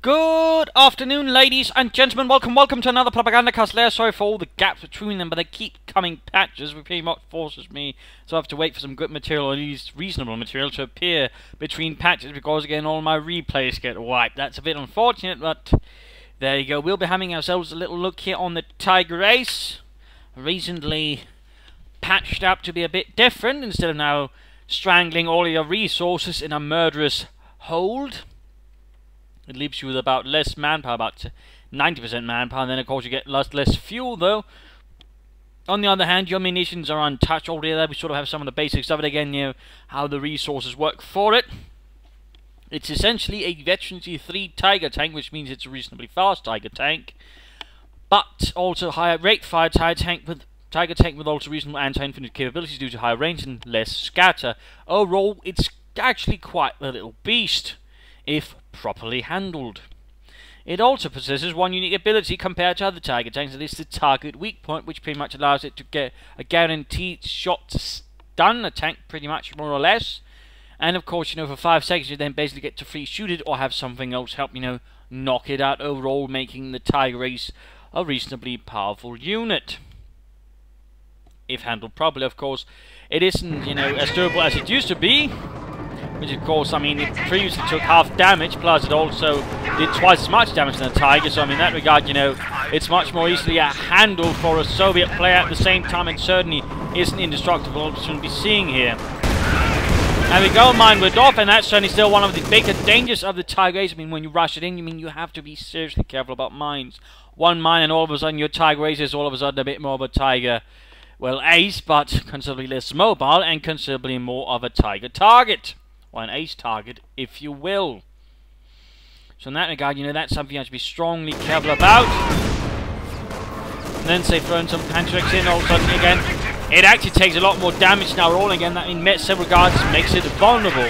Good afternoon, ladies and gentlemen. Welcome to another Propagandacast. Lehr. Sorry for all the gaps between them, but they keep coming patches, which pretty much forces me to have to wait for some good material, or at least reasonable material, to appear between patches, because again, all my replays get wiped. That's a bit unfortunate, but there you go. We'll be having ourselves a little look here on the Tiger race. Recently patched up to be a bit different, instead of now strangling all your resources in a murderous hold. It leaves you with about less manpower, about 90% manpower, and then of course you get less fuel though. On the other hand, your munitions are untouched already there. We sort of have some of the basics of it again, you know, how the resources work for it. It's essentially a Veterancy 3 Tiger tank, which means it's a reasonably fast Tiger tank, but also higher rate fire Tiger tank with also reasonable anti-infantry capabilities due to higher range and less scatter. Overall, it's actually quite a little beast if properly handled. It also possesses one unique ability compared to other Tiger tanks, and it's the target weak point, which pretty much allows it to get a guaranteed shot to stun a tank, pretty much, more or less. And of course, you know, for 5 seconds you then basically get to free shoot it or have something else help, you know, knock it out, overall making the Tiger race a reasonably powerful unit. If handled properly, of course. It isn't, you know, as durable as it used to be, which of course, I mean, it previously took half damage, plus it also did twice as much damage than the Tiger, so I mean, in that regard, you know, it's much more easily handled for a Soviet player at the same time, and certainly isn't indestructible, as we'll be seeing here. And we go mine with off, and that's certainly still one of the bigger dangers of the Tiger race. I mean, when you rush it in, you have to be seriously careful about mines. One mine and all of a sudden your Tiger race is all of a sudden a bit more of a Tiger, well, ace, but considerably less mobile and considerably more of a Tiger target. Or an ace target, if you will. So in that regard, you know, that's something you have to be strongly careful about. And then, say, throwing some Pantrix in, all of a sudden, again, it actually takes a lot more damage now rolling again. That in several regards makes it vulnerable.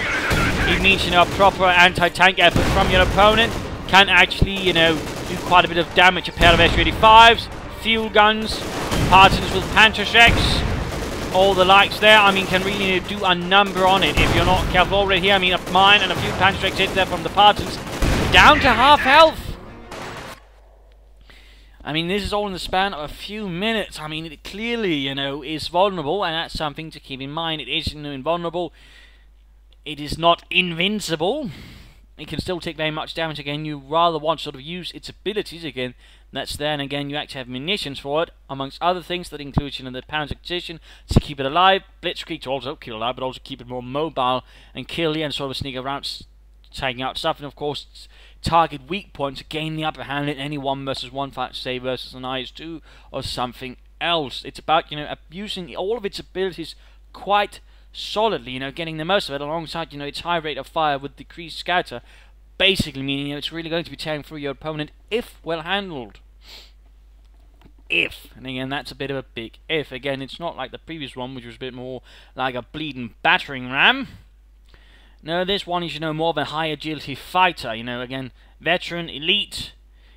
It means, you know, a proper anti-tank effort from your opponent can actually, you know, do quite a bit of damage. A pair of S-35s, fuel guns, partners with Pantrix, all the likes there, I mean, can really do a number on it if you're not careful already here. I mean, a mine and a few Pantrix hits there from the Partons, down to half health. I mean, this is all in the span of a few minutes. I mean, it clearly, you know, is vulnerable, and that's something to keep in mind. It is, you know, invulnerable. It is not invincible. It can still take very much damage again. You rather want to sort of use its abilities again. That's there, and again, you actually have munitions for it, amongst other things that includes, you know, the Panzer position to keep it alive, Blitzkrieg to also keep it alive, but also keep it more mobile and kill you and sort of sneak around, taking out stuff, and of course, target weak points to gain the upper hand in any 1-versus-1 fight, say versus an IS-2 or something else. It's about, you know, using all of its abilities quite solidly, you know, getting the most of it alongside, you know, its high rate of fire with decreased scatter. Basically meaning, you know, it's really going to be tearing through your opponent if well handled. If. And again, that's a bit of a big if. Again, it's not like the previous one, which was a bit more like a bleeding battering ram. No, this one is, you know, more of a high agility fighter. You know, again, veteran, elite,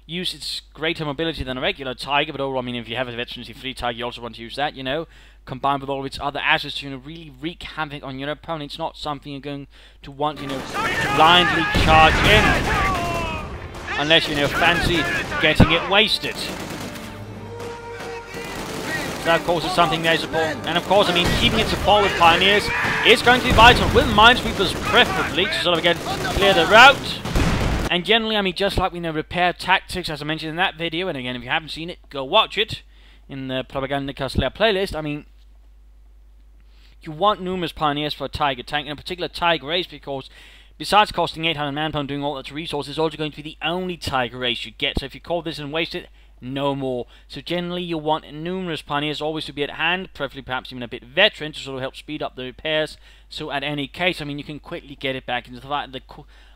use its greater mobility than a regular Tiger, but overall, I mean, if you have a Veterancy 3 Tiger, you also want to use that, you know, combined with all of its other assets to, you know, really wreak havoc on your opponent. It's not something you're going to want, you know, to blindly charge in, unless you know, fancy getting it wasted. That, of course, is something there's important. And of course, I mean, keeping it support with Pioneers is going to be vital, with Minesweepers preferably, to sort of, again, clear the route. And generally, I mean, just like we know, repair tactics, as I mentioned in that video, and again, if you haven't seen it, go watch it in the Propagandacast Lehr playlist. I mean, you want numerous Pioneers for a Tiger tank, in a particular Tiger race, because besides costing 800 manpower and doing all that to resources, it's also going to be the only Tiger race you get. So if you call this and waste it, no more. So generally, you want numerous Pioneers always to be at hand, preferably perhaps even a bit veteran, to sort of help speed up the repairs. So at any case, I mean, you can quickly get it back into the fight. The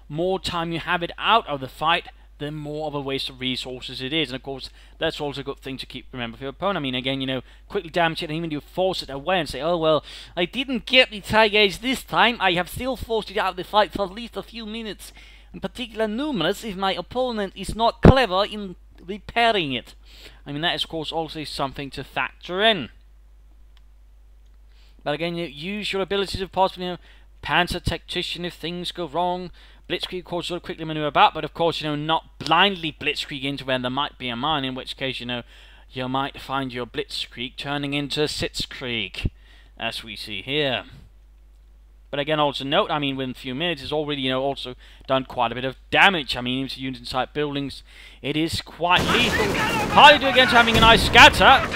more time you have it out of the fight, the more of a waste of resources it is. And of course, that's also a good thing to keep remember for your opponent. I mean, again, you know, quickly damage it, and even you force it away and say, oh well, I didn't get the Tiger Ace this time, I have still forced it out of the fight for at least a few minutes. In particular, numerous if my opponent is not clever in repairing it. I mean, that is of course also something to factor in. But again, you use your abilities if possible, you know, Panzer Tactician if things go wrong, Blitzkrieg, of course, sort of quickly maneuver about, but of course, you know, not blindly blitzkrieg into where there might be a mine, in which case, you know, you might find your blitzkrieg turning into sitzkrieg, as we see here. But again, also note, I mean, within a few minutes, it's already, you know, also done quite a bit of damage. I mean, into units inside buildings, it is quite lethal. Partly due against having a nice scatter,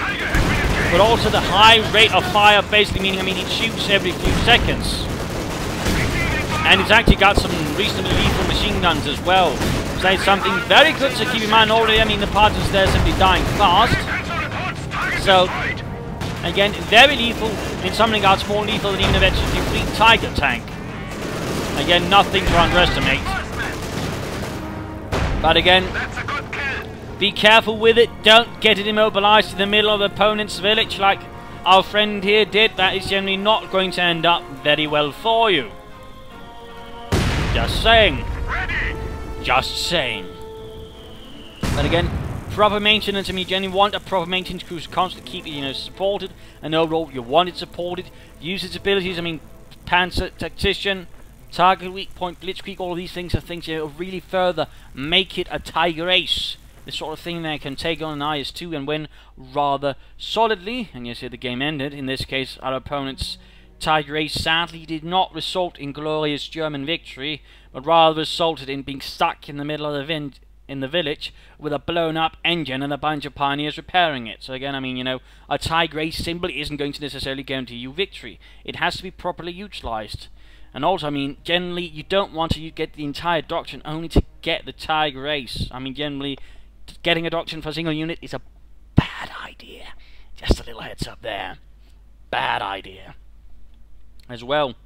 but also the high rate of fire, basically meaning, I mean, it shoots every few seconds. And it's actually got some reasonably lethal machine guns as well. So it's something very good to keep in mind already. I mean, the partisans there simply dying fast. So, again, very lethal. In some regards, more lethal than even a veteran fleet Tiger tank. Again, nothing to underestimate. But again, be careful with it. Don't get it immobilized in the middle of the opponent's village like our friend here did. That is generally not going to end up very well for you. Just saying. Just saying. But again, proper maintenance. I mean, you generally want a proper maintenance crew to constantly keep it, you know, supported. And overall, you want it supported. Use its abilities. I mean, Panzer, Tactician, Target Weak Point, Blitzkrieg, all of these things are things, you know, really further make it a Tiger Ace. This sort of thing that can take on an IS-2 and win rather solidly. And you see the game ended. In this case, our opponent's Tiger Ace sadly did not result in glorious German victory, but rather resulted in being stuck in the middle of the village with a blown up engine and a bunch of pioneers repairing it. So again, I mean, you know, a Tiger Ace simply isn't going to necessarily guarantee you victory. It has to be properly utilized. And also, I mean, generally, you don't want to get the entire Doctrine only to get the Tiger Ace. I mean, generally, getting a Doctrine for a single unit is a bad idea. Just a little heads up there. Bad idea. As well.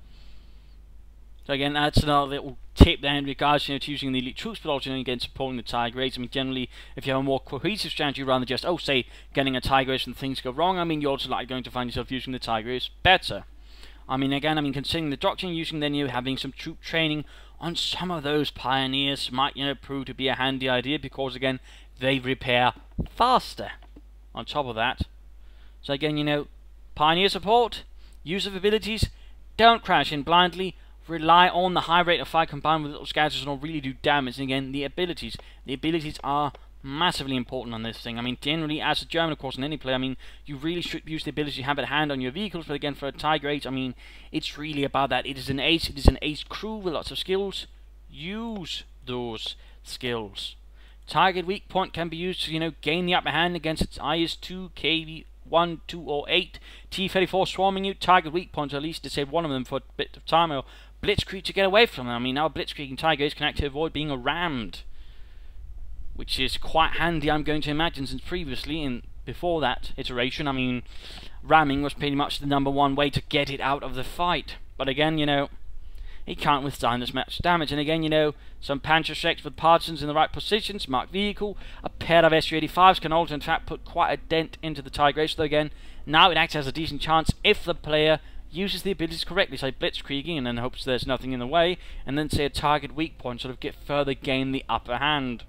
So again, that's another little tip there in regards, you know, to using the elite troops, but also, you know, again, supporting the Tiger Ace. I mean, generally, if you have a more cohesive strategy rather than just, oh, say, getting a Tiger Ace when things go wrong, I mean, you're also likely going to find yourself using the Tiger Ace better. I mean, again, I mean, considering the Doctrine, using then, you having some troop training on some of those pioneers might, you know, prove to be a handy idea, because again, they repair faster. On top of that, so again, you know, pioneer support, use of abilities, don't crash in blindly, rely on the high rate of fire combined with little scatters and will really do damage. And again, the abilities are massively important on this thing. I mean, generally, as a German, of course, in any play, I mean, you really should use the abilities you have at hand on your vehicles, but again, for a Tiger Ace, I mean, it's really about that. It is an ace crew with lots of skills. Use those skills. Target weak point can be used to, you know, gain the upper hand against its IS-2, KV-1, 2, or 8. T-34 swarming you, target weak points, at least to save one of them for a bit of time, or Blitzkrieg to get away from them. I mean, now Blitzkrieg and Tiger Ace can actually avoid being rammed, which is quite handy, I'm going to imagine, since previously, before that iteration, I mean, ramming was pretty much the #1 way to get it out of the fight. But again, you know, it can't withstand this much damage. And again, you know, some Panzerschrecks with partisans in the right positions, marked vehicle, a pair of SU-85s can also in fact put quite a dent into the Tiger Ace. Though again, now it actually has a decent chance if the player uses the abilities correctly, say blitzkrieging, and then hopes there's nothing in the way, and then say a target weak point, sort of get further gain the upper hand.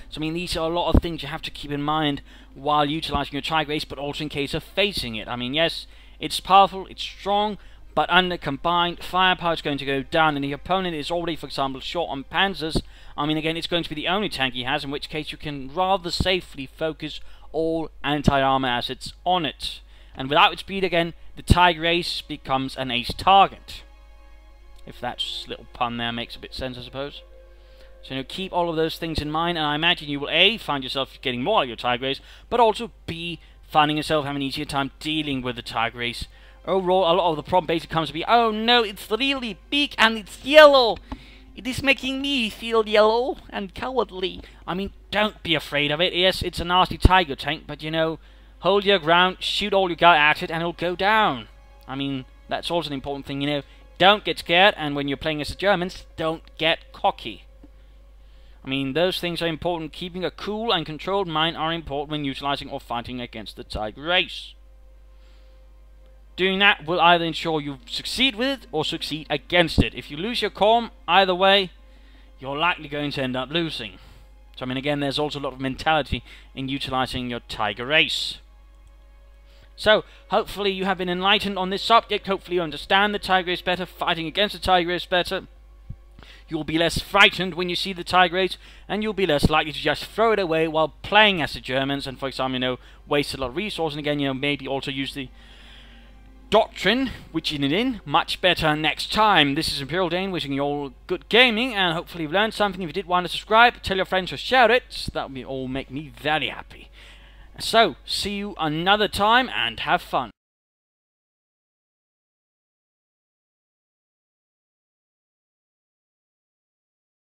So I mean, these are a lot of things you have to keep in mind while utilizing your Tiger Ace, but also in case of facing it. I mean, yes, it's powerful, it's strong, but under combined firepower, it's going to go down, and the opponent is already, for example, short on panzers. I mean, again, it's going to be the only tank he has, in which case you can rather safely focus all anti-armor assets on it. And without its speed, again, the Tiger Ace becomes an ace target. If that little pun there makes a bit of sense, I suppose. So, you know, keep all of those things in mind, and I imagine you will A, find yourself getting more out of your Tiger Ace, but also B, finding yourself having an easier time dealing with the Tiger Ace. Overall, a lot of the problem basically comes to be, oh no, it's really big and it's yellow. It is making me feel yellow and cowardly. I mean, don't be afraid of it. Yes, it's a nasty Tiger tank, but you know, hold your ground, shoot all you got at it, and it'll go down. I mean, that's also an important thing, you know. Don't get scared, and when you're playing as the Germans, don't get cocky. I mean, those things are important. Keeping a cool and controlled mind are important when utilizing or fighting against the Tiger Ace. Doing that will either ensure you succeed with it or succeed against it. If you lose your calm, either way, you're likely going to end up losing. So, I mean, again, there's also a lot of mentality in utilizing your Tiger Ace. So, hopefully you have been enlightened on this subject. Hopefully you understand the Tiger Ace better, fighting against the Tiger Ace better. You'll be less frightened when you see the TIE grades, and you'll be less likely to just throw it away while playing as the Germans, and for example, waste a lot of resources, and again, maybe also use the Doctrine, which is in much better next time. This is Imperial Dane wishing you all good gaming, and hopefully you've learned something. If you did want to subscribe, tell your friends to share it. That would all make me very happy. So, see you another time, and have fun.